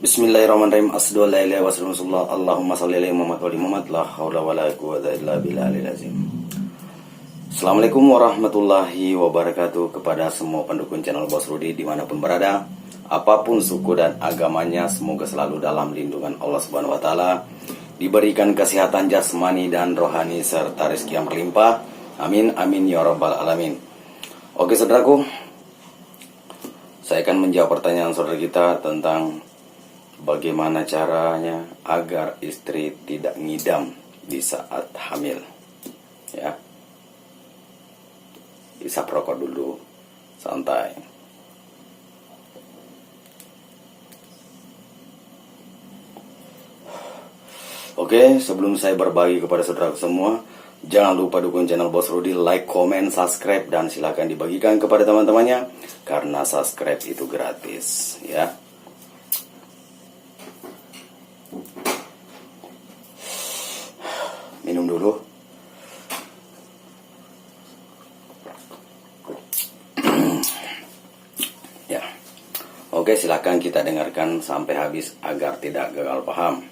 Bismillahirrahmanirrahim. Asyhadu an la ilaha illallah. Allahumma shalli ala Muhammad wa ali Muhammad. La haula wala quwwata illa billahil azim. Assalamualaikum warahmatullahi wabarakatuh kepada semua pendukung channel Bos Rudi dimanapun berada, apapun suku dan agamanya, semoga selalu dalam lindungan Allah Subhanahu wa taala, diberikan kesehatan jasmani dan rohani serta rezeki yang berlimpah. Amin amin ya rabbal alamin. Oke saudaraku, saya akan menjawab pertanyaan saudara kita tentang bagaimana caranya agar istri tidak ngidam di saat hamil. Ya, isap rokok dulu, santai. Oke, sebelum saya berbagi kepada saudara semua, jangan lupa dukung channel Bos Rudi, like, comment, subscribe, dan silakan dibagikan kepada teman-temannya, karena subscribe itu gratis. Ya. Minum dulu. Ya. Oke, silakan kita dengarkan sampai habis agar tidak gagal paham.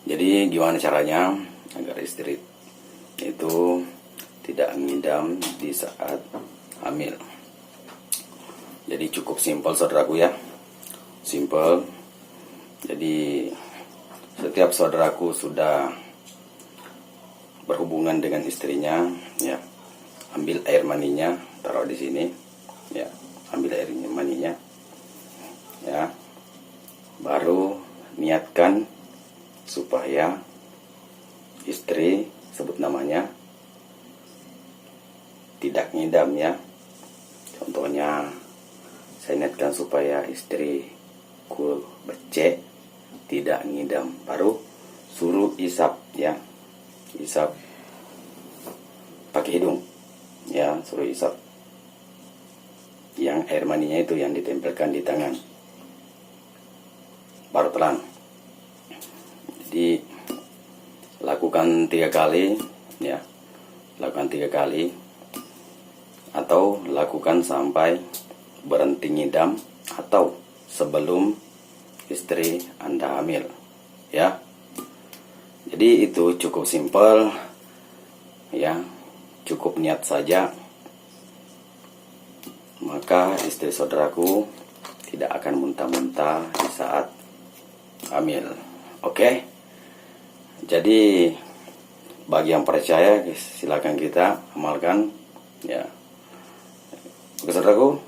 Jadi gimana caranya agar istri itu tidak ngidam di saat hamil? Jadi cukup simpel saudaraku ya. Simpel. Jadi setiap saudaraku sudah berhubungan dengan istrinya, ya, ambil air maninya, taruh di sini, ya, ambil air maninya, ya, baru niatkan supaya istri, sebut namanya, tidak ngidam ya. Contohnya, saya niatkan supaya istriku becek, tidak ngidam, baru suruh isap ya. Isap pakai hidung ya, suruh isap yang air maninya itu yang ditempelkan di tangan, baru telan. Jadi lakukan 3 kali ya, lakukan 3 kali atau lakukan sampai berhenti ngidam atau sebelum istri Anda hamil ya. Jadi itu cukup simpel ya, cukup niat saja, maka istri saudaraku tidak akan muntah-muntah di saat hamil. Oke, jadi bagi yang percaya silakan kita amalkan ya. Oke saudaraku,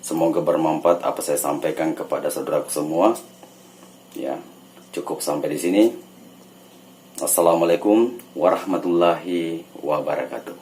semoga bermanfaat apa saya sampaikan kepada saudaraku semua ya. Cukup sampai di sini. Assalamualaikum warahmatullahi wabarakatuh.